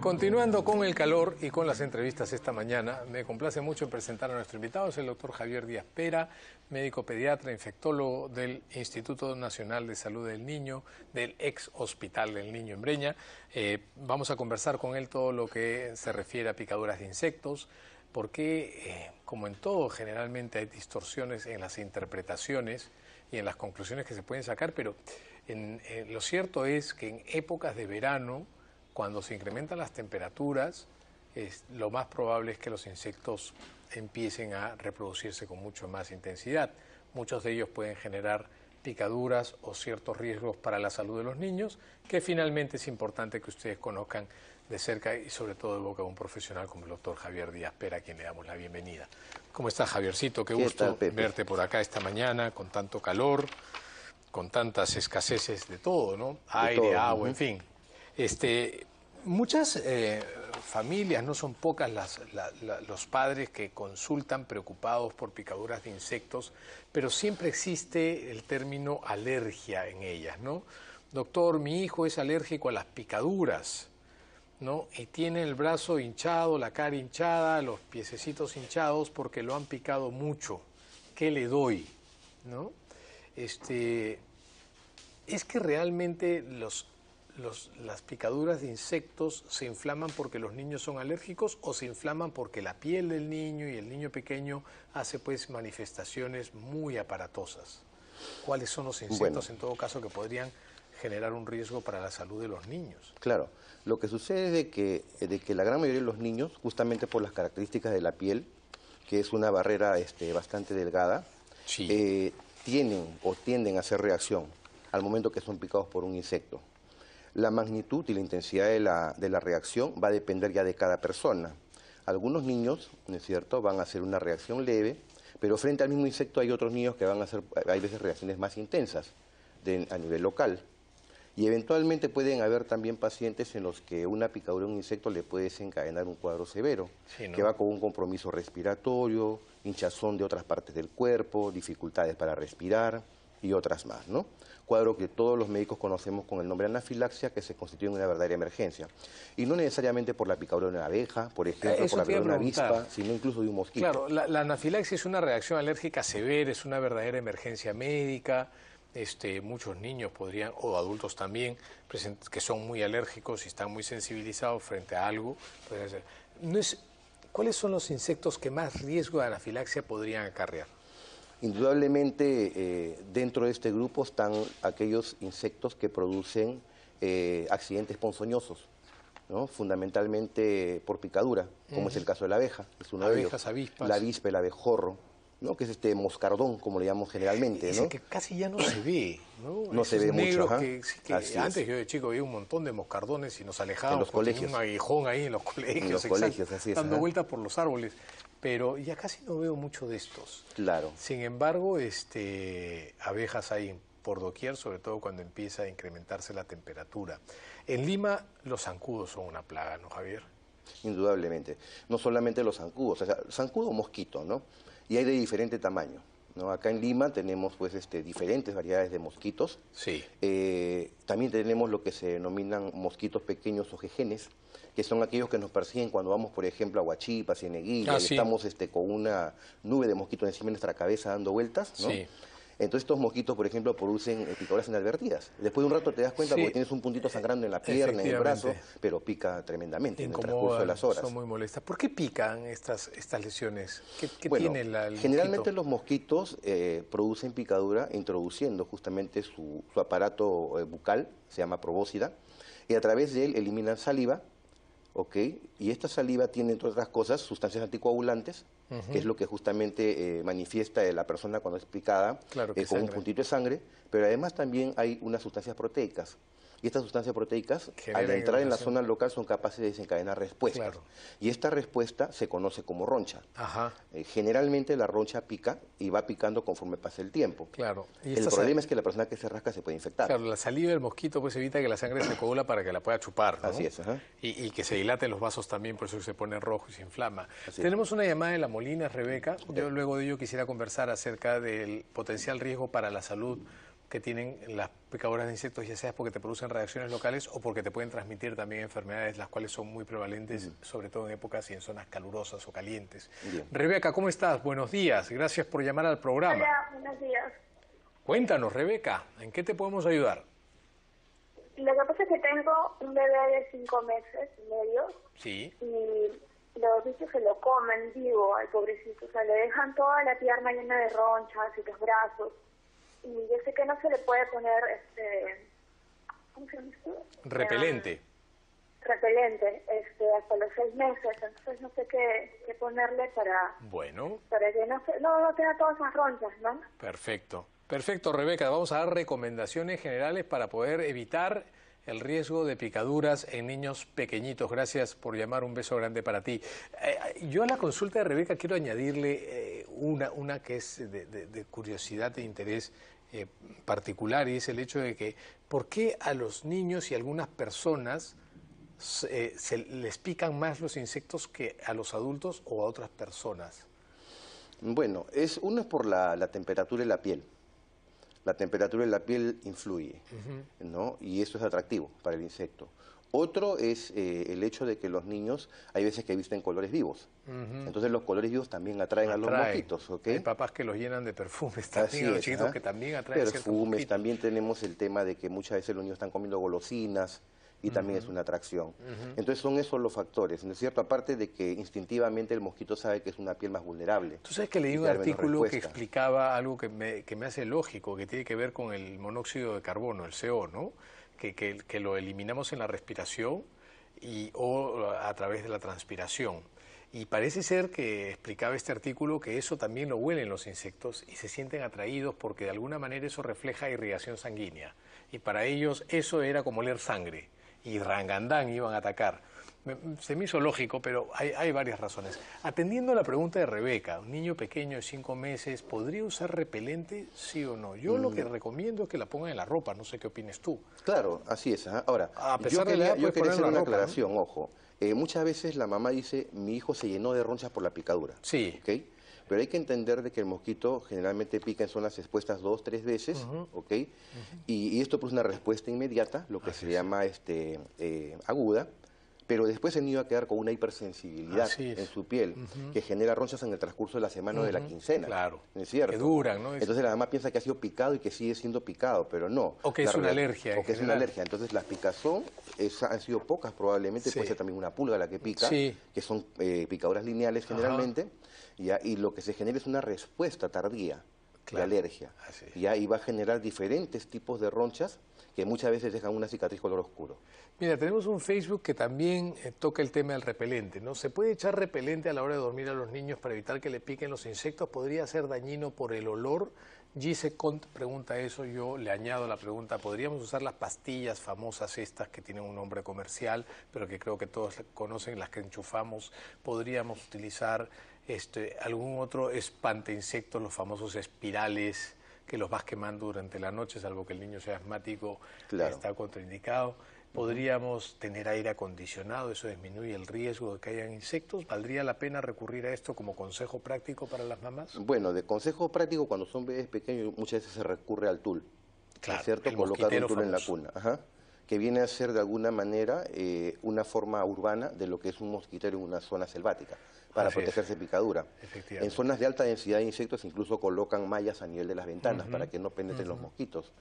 Continuando con el calor y con las entrevistas esta mañana, me complace mucho presentar a nuestro invitado, es el doctor Javier Díaz Pera, médico pediatra, infectólogo del Instituto Nacional de Salud del Niño, del ex Hospital del Niño en Breña. Vamos a conversar con él todo lo que se refiere a picaduras de insectos, porque como en todo generalmente hay distorsiones en las interpretaciones y en las conclusiones que se pueden sacar, pero lo cierto es que en épocas de verano, cuando se incrementan las temperaturas, lo más probable es que los insectos empiecen a reproducirse con mucho más intensidad. Muchos de ellos pueden generar picaduras o ciertos riesgos para la salud de los niños, que finalmente es importante que ustedes conozcan de cerca y sobre todo de boca de un profesional como el doctor Javier Díaz Pera, a quien le damos la bienvenida. ¿Cómo estás, Javiercito? Qué gusto verte por acá esta mañana, con tanto calor, con tantas escaseces de todo, ¿no? Aire, agua, en fin. Muchas familias, no son pocas los padres que consultan preocupados por picaduras de insectos, pero siempre existe el término alergia en ellas, ¿no? Doctor, mi hijo es alérgico a las picaduras, ¿no? Y tiene el brazo hinchado, la cara hinchada, los piececitos hinchados porque lo han picado mucho. ¿Qué le doy? ¿No? ¿Es que realmente las picaduras de insectos se inflaman porque los niños son alérgicos o se inflaman porque la piel del niño y el niño pequeño hace pues manifestaciones muy aparatosas? ¿Cuáles son los insectos en todo caso que podrían generar un riesgo para la salud de los niños? Claro, lo que sucede es de que la gran mayoría de los niños, justamente por las características de la piel, que es una barrera bastante delgada, sí, tienden a hacer reacción al momento que son picados por un insecto. La magnitud y la intensidad de la reacción va a depender ya de cada persona. Algunos niños, ¿no es cierto?, van a hacer una reacción leve, pero frente al mismo insecto hay otros niños que van a hacer, hay veces, reacciones más intensas a nivel local. Y eventualmente pueden haber también pacientes en los que una picadura de un insecto le puede desencadenar un cuadro severo, sí, ¿no?, que va con un compromiso respiratorio, hinchazón de otras partes del cuerpo, dificultades para respirar y otras más, ¿no? Cuadro que todos los médicos conocemos con el nombre de anafilaxia, que se constituye en una verdadera emergencia. Y no necesariamente por la picadura de una abeja, por ejemplo, por la picadura de una avispa, sino incluso de un mosquito. Claro, la anafilaxia es una reacción alérgica severa, es una verdadera emergencia médica. Muchos niños podrían, o adultos también, que son muy alérgicos y están muy sensibilizados frente a algo. ¿Cuáles son los insectos que más riesgo de anafilaxia podrían acarrear? Indudablemente, dentro de este grupo están aquellos insectos que producen accidentes ponzoñosos, ¿no? Fundamentalmente por picadura, como es el caso de la abeja. Es uno de ellos. Avispas. La avispa, el abejorro, ¿no?, que es moscardón, como le llamamos generalmente, ¿no? Que casi ya no se ve, ¿no? No se ve mucho, que antes yo de chico veía un montón de moscardones y nos alejábamos. En los colegios. Un aguijón ahí en los colegios. En los colegios, así es. Dando vueltas por los árboles. Pero ya casi no veo mucho de estos. Claro. Sin embargo, abejas hay por doquier, sobre todo cuando empieza a incrementarse la temperatura. En Lima los zancudos son una plaga, ¿no, Javier? Indudablemente. No solamente los zancudos, o sea, zancudo o mosquito, ¿no? Y hay de diferente tamaño, ¿no? Acá en Lima tenemos pues diferentes variedades de mosquitos. Sí. También tenemos lo que se denominan mosquitos pequeños o jejenes, que son aquellos que nos persiguen cuando vamos, por ejemplo, a Huachipa, Cieneguilla, y estamos con una nube de mosquitos encima de nuestra cabeza dando vueltas, ¿no? Sí. Entonces estos mosquitos, por ejemplo, producen picaduras inadvertidas. Después de un rato te das cuenta porque tienes un puntito sangrando en la pierna, en el brazo, pero pica tremendamente en el transcurso de las horas. Son muy molestas. ¿Por qué pican estas lesiones? ¿Qué bueno, tiene el generalmente mosquito? los mosquitos producen picadura introduciendo justamente su aparato bucal, se llama probóscide, y a través de él eliminan saliva, ¿ok? Y esta saliva tiene, entre otras cosas, sustancias anticoagulantes, que es lo que justamente manifiesta la persona cuando es picada, claro, con un puntito de sangre, pero además también hay unas sustancias proteicas. Y estas sustancias proteicas, al entrar en la zona local, son capaces de desencadenar respuestas. Claro. Y esta respuesta se conoce como roncha. Ajá. Generalmente la roncha pica y va picando conforme pasa el tiempo. Claro. Y el problema es que la persona que se rasca se puede infectar. Claro, la saliva del mosquito pues evita que la sangre se coagula para que la pueda chupar, ¿no? Así es, ajá. Y que se dilaten los vasos también, por eso se pone rojo y se inflama. Así Tenemos una llamada de La Molina, Rebeca. Yo luego de ello quisiera conversar acerca del potencial riesgo para la salud que tienen las picaduras de insectos, ya sea porque te producen reacciones locales o porque te pueden transmitir también enfermedades, las cuales son muy prevalentes, sobre todo en épocas y en zonas calurosas o calientes. Bien. Rebeca, ¿cómo estás? Buenos días, gracias por llamar al programa. Hola, buenos días. Cuéntanos, Rebeca, ¿en qué te podemos ayudar? Lo que pasa es que tengo un bebé de 5 meses y medio Sí. y los bichos se lo comen vivo al pobrecito. O sea, le dejan toda la pierna llena de ronchas y los brazos. Y yo sé que no se le puede poner, ¿cómo se llama esto? Repelente. Repelente, hasta los 6 meses. Entonces no sé qué ponerle para que no tenga todas esas ronchas, ¿no? Perfecto. Perfecto, Rebeca. Vamos a dar recomendaciones generales para poder evitar el riesgo de picaduras en niños pequeñitos. Gracias por llamar, un beso grande para ti. Yo a la consulta de Rebeca quiero añadirle una que es de curiosidad e interés particular, y es el hecho de que ¿por qué a los niños y a algunas personas se les pican más los insectos que a los adultos o a otras personas? Bueno, uno es por la temperatura de la piel. La temperatura de la piel influye, ¿no? Y eso es atractivo para el insecto. Otro es el hecho de que los niños, hay veces que visten colores vivos. Entonces los colores vivos también atraen a los mosquitos, ¿ok? Hay papás que los llenan de perfumes también, Así los es, chiquitos que también atraen perfumes, también tenemos el tema de que muchas veces los niños están comiendo golosinas, y también es una atracción. Entonces son esos los factores, ¿no es cierto? Aparte de que instintivamente el mosquito sabe que es una piel más vulnerable. Tú sabes que leí un artículo que explicaba algo que me hace lógico, que tiene que ver con el monóxido de carbono, el CO, ¿no? Que lo eliminamos en la respiración o a través de la transpiración. Y parece ser que explicaba este artículo que eso también lo huelen los insectos y se sienten atraídos porque de alguna manera eso refleja irrigación sanguínea. Y para ellos eso era como oler sangre. Y rangandán iban a atacar. Se me hizo lógico, pero hay varias razones. Atendiendo a la pregunta de Rebeca, un niño pequeño de 5 meses, ¿podría usar repelente, sí o no? Yo lo que recomiendo es que la pongan en la ropa, no sé qué opines tú. Claro, así es. Ahora, a pesar de la edad, yo quería hacer una aclaración, ¿no? ojo. Muchas veces la mamá dice, mi hijo se llenó de ronchas por la picadura. Sí. ¿Okay? Pero hay que entender de que el mosquito generalmente pica en zonas expuestas 2 o 3 veces, ¿ok? Y esto produce una respuesta inmediata, lo que se llama aguda, pero después el niño va a quedar con una hipersensibilidad en su piel, que genera ronchas en el transcurso de la semana o de la quincena. Claro, ¿no es cierto? que duran, ¿no? Entonces la mamá piensa que ha sido picado y que sigue siendo picado, pero no. O que es una alergia. O que es una alergia. Entonces las picazón han sido pocas probablemente, puede ser también una pulga la que pica, que son picaduras lineales generalmente, y lo que se genera es una respuesta tardía de alergia. Y va a generar diferentes tipos de ronchas que muchas veces dejan una cicatriz color oscuro. Mira, tenemos un Facebook que también toca el tema del repelente, ¿no? ¿Se puede echar repelente a la hora de dormir a los niños para evitar que le piquen los insectos? ¿Podría ser dañino por el olor? Gise Cont pregunta eso, yo le añado la pregunta, ¿podríamos usar las pastillas famosas estas que tienen un nombre comercial, pero que creo que todos conocen, las que enchufamos? ¿Podríamos utilizar algún otro espante insectos, los famosos espirales, que los vas quemando durante la noche, salvo que el niño sea asmático, está contraindicado? ¿Podríamos tener aire acondicionado? ¿Eso disminuye el riesgo de que hayan insectos? ¿Valdría la pena recurrir a esto como consejo práctico para las mamás? Bueno, de consejo práctico, cuando son bebés pequeños, muchas veces se recurre al tul. Claro, ¿es cierto? Colocar un tul en la cuna. Que viene a ser de alguna manera una forma urbana de lo que es un mosquitero en una zona selvática, para protegerse de picadura. En zonas de alta densidad de insectos incluso colocan mallas a nivel de las ventanas para que no penetren los mosquitos.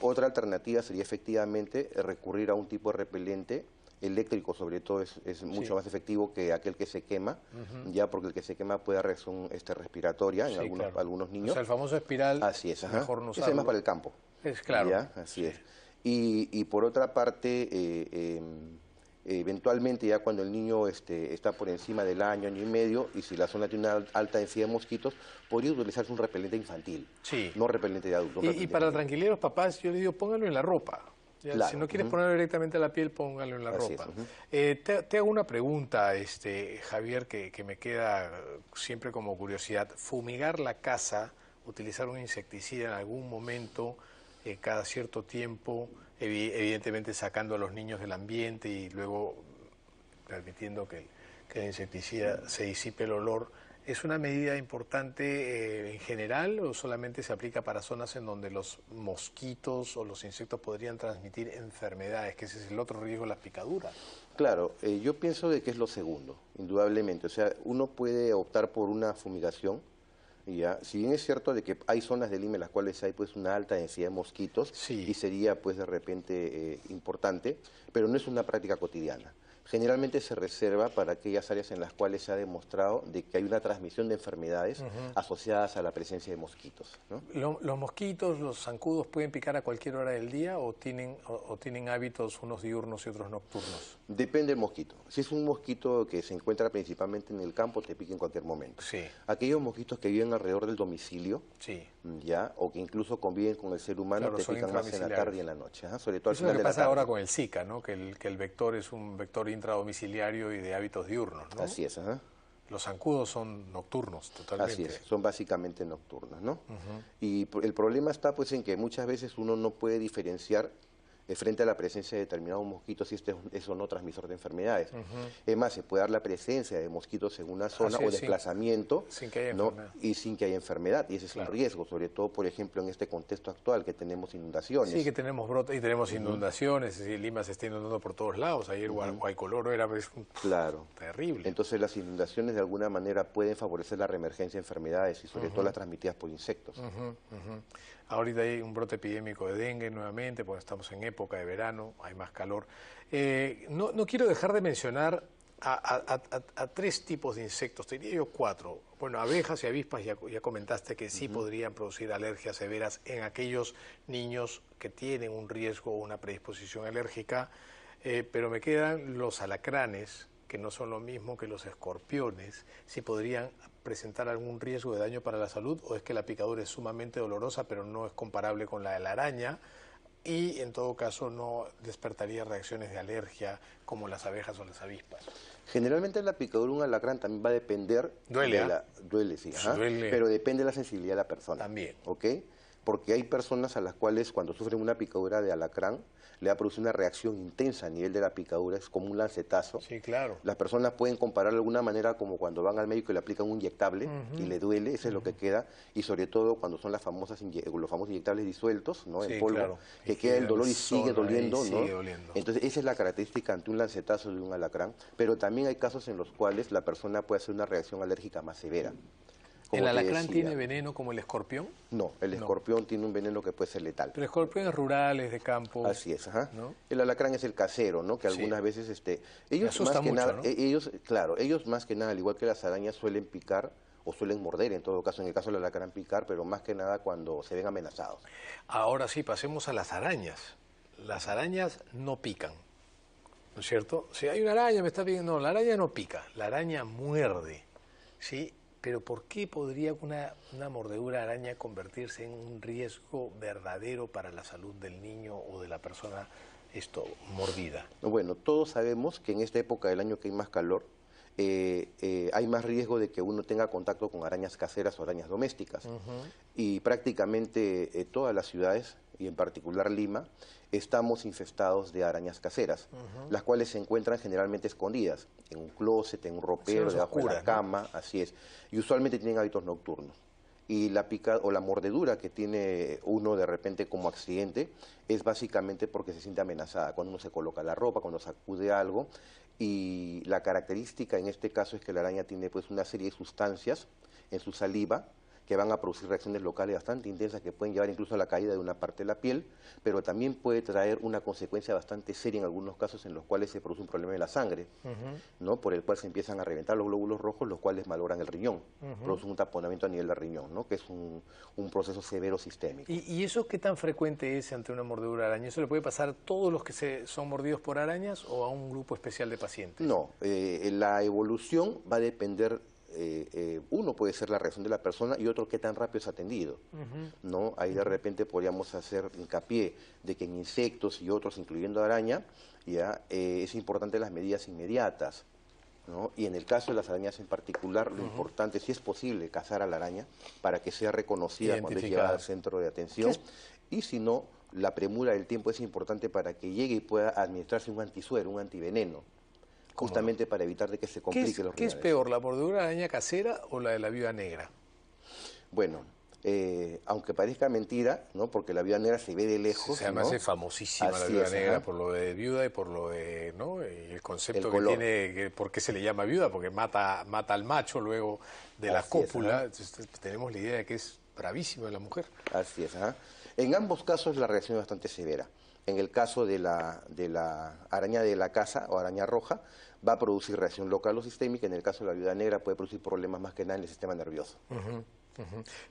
Otra alternativa sería efectivamente recurrir a un tipo de repelente eléctrico, sobre todo es mucho más efectivo que aquel que se quema, ya porque el que se quema puede dar reacción respiratoria en algunos niños. O sea, el famoso espiral, así es, mejor no usarlo. Ese es más para el campo. Es claro. ¿Ya? Así es. Y por otra parte, eventualmente ya cuando el niño está por encima del año, año y medio, y si la zona tiene una alta densidad de mosquitos, podría utilizarse un repelente infantil, no repelente de adultos. Y para la tranquilidad de los papás, yo les digo, pónganlo en la ropa. Claro. Si no quieres ponerlo directamente a la piel, póngalo en la ropa. Te hago una pregunta, Javier, que me queda siempre como curiosidad. ¿Fumigar la casa, utilizar un insecticida en algún momento, cada cierto tiempo, evidentemente sacando a los niños del ambiente y luego permitiendo que el insecticida se disipe el olor, ¿Es una medida importante en general o solamente se aplica para zonas en donde los mosquitos o los insectos podrían transmitir enfermedades, que ese es el otro riesgo, las picaduras? Claro, yo pienso de que es lo segundo, indudablemente. O sea, uno puede optar por una fumigación, ya. Si bien es cierto de que hay zonas de Lima en las cuales hay pues una alta densidad de mosquitos, Sí. y sería pues de repente importante, pero no es una práctica cotidiana. Generalmente se reserva para aquellas áreas en las cuales se ha demostrado de que hay una transmisión de enfermedades asociadas a la presencia de mosquitos, ¿no? ¿Los mosquitos, los zancudos pueden picar a cualquier hora del día o tienen hábitos unos diurnos y otros nocturnos? Depende del mosquito. Si es un mosquito que se encuentra principalmente en el campo, te pica en cualquier momento. Sí. Aquellos mosquitos que viven alrededor del domicilio, Sí. ya, o que incluso conviven con el ser humano, Claro, te son pican más en la intradomiciliarios. tarde y en la noche, sobre todo al Eso es lo final que de la pasa tarde. ahora con el Zika, ¿no? Que el vector es un vector intradomiciliario y de hábitos diurnos, ¿no? Así es, Los zancudos son nocturnos, totalmente. así es, son básicamente nocturnos, ¿no? Y el problema está pues en que muchas veces uno no puede diferenciar frente a la presencia de determinados mosquitos si este es o no transmisor de enfermedades. Es más, se puede dar la presencia de mosquitos en una zona Así o es, desplazamiento, sin que haya ¿no? enfermedad. Y sin que haya enfermedad, y ese es un riesgo, sobre todo, por ejemplo, en este contexto actual que tenemos inundaciones. Sí, que tenemos brotes y tenemos inundaciones, es decir, Lima se está inundando por todos lados. Ayer Guaycoloro era Claro. terrible. Entonces las inundaciones de alguna manera pueden favorecer la reemergencia de enfermedades y sobre todo las transmitidas por insectos. Ahorita hay un brote epidémico de dengue nuevamente, porque estamos en época de verano, hay más calor. No quiero dejar de mencionar a tres tipos de insectos, te diría yo cuatro. Bueno, abejas y avispas, ya comentaste que sí podrían producir alergias severas en aquellos niños que tienen un riesgo o una predisposición alérgica, pero me quedan los alacranes, que no son lo mismo que los escorpiones, si podrían presentar algún riesgo de daño para la salud, o es que la picadura es sumamente dolorosa, pero no es comparable con la de la araña, y en todo caso no despertaría reacciones de alergia como las abejas o las avispas. Generalmente la picadura de un alacrán también va a depender... Duele, Duele, sí, Duele. pero depende de la sensibilidad de la persona. También. ¿Ok? Porque hay personas a las cuales cuando sufren una picadura de alacrán le va a producir una reacción intensa a nivel de la picadura, es como un lancetazo. Sí, claro. Las personas pueden comparar de alguna manera como cuando van al médico y le aplican un inyectable y le duele, eso es lo que queda, y sobre todo cuando son los famosos inyectables disueltos, ¿no? Sí, En polvo, claro. que queda el dolor y sigue doliendo, ¿no? sigue doliendo. Entonces esa es la característica ante un lancetazo de un alacrán, pero también hay casos en los cuales la persona puede hacer una reacción alérgica más severa. ¿El alacrán tiene veneno como el escorpión? No, el escorpión tiene un veneno que puede ser letal. Pero el escorpión es rural, es de campo. Así es, ¿no? El alacrán es el casero, ¿no? Que algunas veces, ellos más que mucho, nada, ¿no? ellos más que nada, al igual que las arañas, suelen picar o suelen morder, en todo caso, en el caso del alacrán picar, pero más que nada cuando se ven amenazados. Ahora sí, pasemos a las arañas. Las arañas no pican, ¿no es cierto? Si hay una araña, me está pidiendo, no, la araña no pica, la araña muerde, ¿sí? Pero ¿por qué podría una mordedura de araña convertirse en un riesgo verdadero para la salud del niño o de la persona mordida? Bueno, todos sabemos que en esta época del año que hay más calor, hay más riesgo de que uno tenga contacto con arañas caseras o arañas domésticas. Y prácticamente todas las ciudades, y en particular Lima, estamos infestados de arañas caseras, las cuales se encuentran generalmente escondidas, en un closet, en un ropero, debajo de la cama, así es. Y usualmente tienen hábitos nocturnos. Y la la mordedura que tiene uno de repente como accidente es básicamente porque se siente amenazada, cuando uno se coloca la ropa, cuando sacude algo. Y la característica en este caso es que la araña tiene pues una serie de sustancias en su saliva que van a producir reacciones locales bastante intensas que pueden llevar incluso a la caída de una parte de la piel, pero también puede traer una consecuencia bastante seria en algunos casos en los cuales se produce un problema en la sangre, ¿no? Por el cual se empiezan a reventar los glóbulos rojos, los cuales malogran el riñón, producen un taponamiento a nivel del riñón, ¿no? Que es un proceso severo sistémico. ¿Y eso qué tan frecuente es ante una mordedura de araña? ¿Eso le puede pasar a todos los que son mordidos por arañas o a un grupo especial de pacientes? No, la evolución va a depender. Uno puede ser la reacción de la persona y otro qué tan rápido es atendido, ¿no? Ahí de repente podríamos hacer hincapié de que en insectos y otros, incluyendo araña, ya es importante las medidas inmediatas, ¿no? Y en el caso de las arañas en particular, lo importante, si es posible, cazar a la araña para que sea reconocida cuando es llevada al centro de atención, y si no, la premura del tiempo es importante para que llegue y pueda administrarse un antisuero, un antiveneno, justamente para evitar de que se compliquen los ¿Qué es riñones. peor, la mordedura de araña casera o la de la viuda negra? Bueno, aunque parezca mentira, ¿no? Porque la viuda negra se ve de lejos, Se llama ¿no? famosísima la Así viuda es, negra ajá. por lo de viuda y por lo de, ¿no? Y el concepto El que color. tiene, ¿por qué se le llama viuda? Porque mata al macho luego de la Así es, cópula. ajá. Entonces, tenemos la idea de que es bravísima la mujer. Así es, ajá. En ambos casos la reacción es bastante severa. En el caso de la araña de la casa o araña roja, va a producir reacción local o sistémica. En el caso de la viuda negra puede producir problemas más que nada en el sistema nervioso.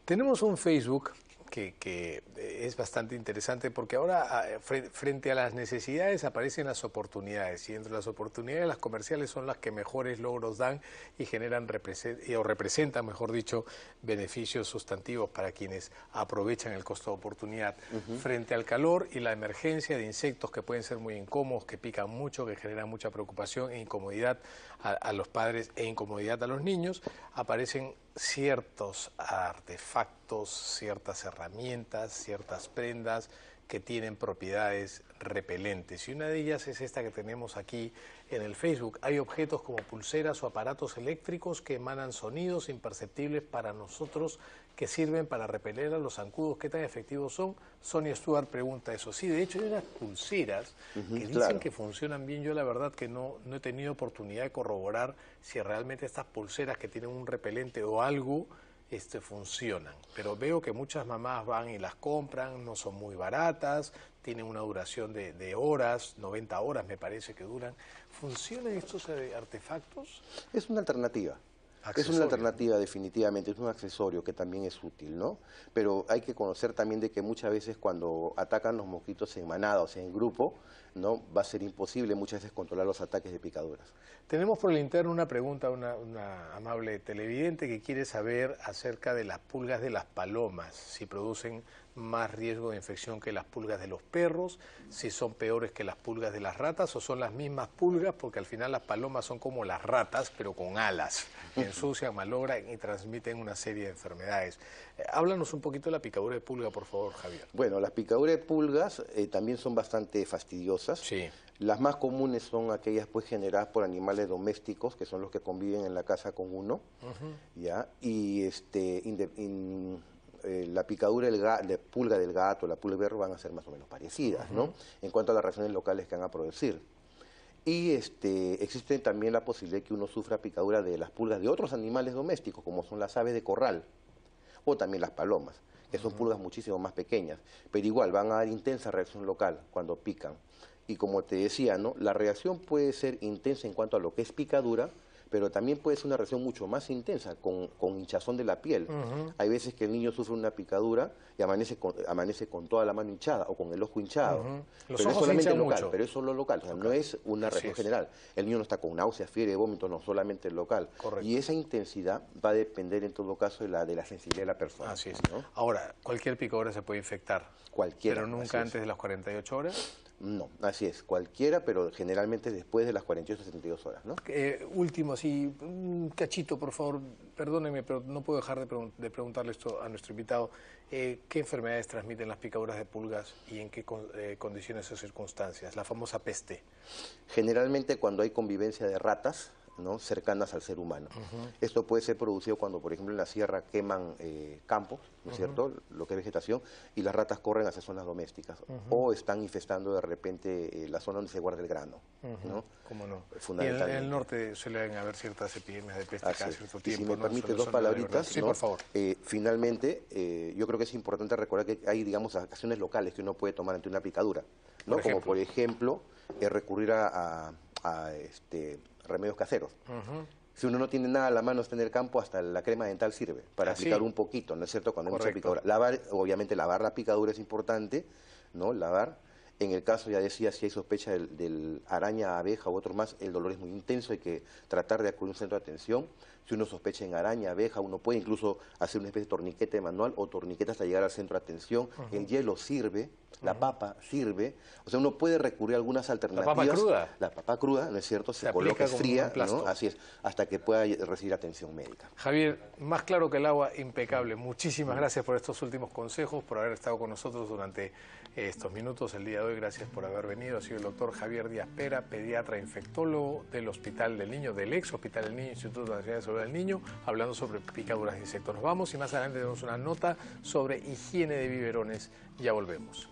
Tenemos un Facebook que es bastante interesante porque ahora frente a las necesidades aparecen las oportunidades y entre las oportunidades las comerciales son las que mejores logros dan y generan o representan, mejor dicho, beneficios sustantivos para quienes aprovechan el costo de oportunidad. Frente al calor y la emergencia de insectos que pueden ser muy incómodos, que pican mucho, que generan mucha preocupación e incomodidad a los padres e incomodidad a los niños, aparecen ciertos artefactos, ciertas herramientas, ciertas prendas que tienen propiedades repelentes. Y una de ellas es esta que tenemos aquí en el Facebook. Hay objetos como pulseras o aparatos eléctricos que emanan sonidos imperceptibles para nosotros que sirven para repeler a los zancudos. ¿Qué tan efectivos son? Sonia Stuart pregunta eso. Sí, de hecho hay unas pulseras que dicen claro. que funcionan bien. Yo la verdad que no he tenido oportunidad de corroborar si realmente estas pulseras que tienen un repelente o algo funcionan. Pero veo que muchas mamás van y las compran, no son muy baratas, tienen una duración de horas, 90 horas me parece que duran. ¿Funcionan estos artefactos? Es una alternativa. Es una alternativa definitivamente, es un accesorio que también es útil, ¿no? Pero hay que conocer también de que muchas veces cuando atacan los mosquitos en manada, o sea, en grupo, ¿no? Va a ser imposible muchas veces controlar los ataques de picaduras. Tenemos por el interno una pregunta, una amable televidente que quiere saber acerca de las pulgas de las palomas, si producen más riesgo de infección que las pulgas de los perros, si son peores que las pulgas de las ratas o son las mismas pulgas, porque al final las palomas son como las ratas, pero con alas, que ensucian, malogran y transmiten una serie de enfermedades. Háblanos un poquito de la picadura de pulga, por favor, Javier. Bueno, las picaduras de pulgas también son bastante fastidiosas. Sí. Las más comunes son aquellas pues generadas por animales domésticos, que son los que conviven en la casa con uno, ¿ya? Y la picadura de pulga del gato, la pulga del perro van a ser más o menos parecidas, ¿no? En cuanto a las reacciones locales que van a producir. Y existe también la posibilidad de que uno sufra picadura de las pulgas de otros animales domésticos, como son las aves de corral, o también las palomas, que son pulgas muchísimo más pequeñas, pero igual van a dar intensa reacción local cuando pican. Y como te decía, ¿no? La reacción puede ser intensa en cuanto a lo que es picadura, pero también puede ser una reacción mucho más intensa con hinchazón de la piel. Hay veces que el niño sufre una picadura y amanece con toda la mano hinchada o con el ojo hinchado. Los Pero es ojos solamente hinchan local, mucho. pero es solo local, o sea, no es una Así reacción es. general. El niño no está con náuseas, fiebre, vómito, no, solamente local. Correcto. Y esa intensidad va a depender en todo caso de la sensibilidad de la persona. Así es. ¿no? Ahora, cualquier picadura se puede infectar. Cualquiera. Pero nunca así es. antes de las 48 horas. No, así es, cualquiera, pero generalmente después de las 48 o 72 horas, ¿no? Último, sí, un cachito, por favor, perdóneme, pero no puedo dejar de preguntarle esto a nuestro invitado. ¿Qué enfermedades transmiten las picaduras de pulgas y en qué condiciones o circunstancias? La famosa peste. Generalmente cuando hay convivencia de ratas, ¿no? cercanas al ser humano. Esto puede ser producido cuando, por ejemplo, en la sierra queman campos, ¿no es cierto?, lo que es vegetación, y las ratas corren hacia zonas domésticas, o están infestando de repente la zona donde se guarda el grano, ¿no? ¿Cómo no? Y en Fundamentalmente. el norte suelen haber ciertas epidemias de peste Así cada es. cierto Y tiempo. si me ¿no? permite Son dos de palabritas, verdad. Sí, ¿no? por favor. Finalmente, yo creo que es importante recordar que hay, digamos, acciones locales que uno puede tomar ante una picadura, ¿no? Como por ejemplo, recurrir a remedios caseros. Si uno no tiene nada a la mano en el campo, hasta la crema dental sirve para aplicar un poquito, ¿no es cierto? Cuando hay mucha picadura. Obviamente lavar la picadura es importante, ¿no? Lavar. En el caso, ya decía, si hay sospecha del araña, abeja u otro más, el dolor es muy intenso, hay que tratar de acudir a un centro de atención. Si uno sospecha en araña, abeja, uno puede incluso hacer una especie de torniquete manual o torniquete hasta llegar al centro de atención. El hielo sirve, La papa sirve, o sea, uno puede recurrir a algunas alternativas. ¿La papa cruda? La papa cruda, ¿no es cierto? Se coloca fría, ¿no? Así es, hasta que pueda recibir atención médica. Javier, más claro que el agua, impecable. Muchísimas gracias por estos últimos consejos, por haber estado con nosotros durante estos minutos el día de hoy. Gracias por haber venido. Ha sido el doctor Javier Díaz Pera, pediatra infectólogo del Hospital del Niño, del ex Hospital del Niño, Instituto Nacional de Salud del Niño, hablando sobre picaduras de insectos. Nos vamos y más adelante tenemos una nota sobre higiene de biberones. Ya volvemos.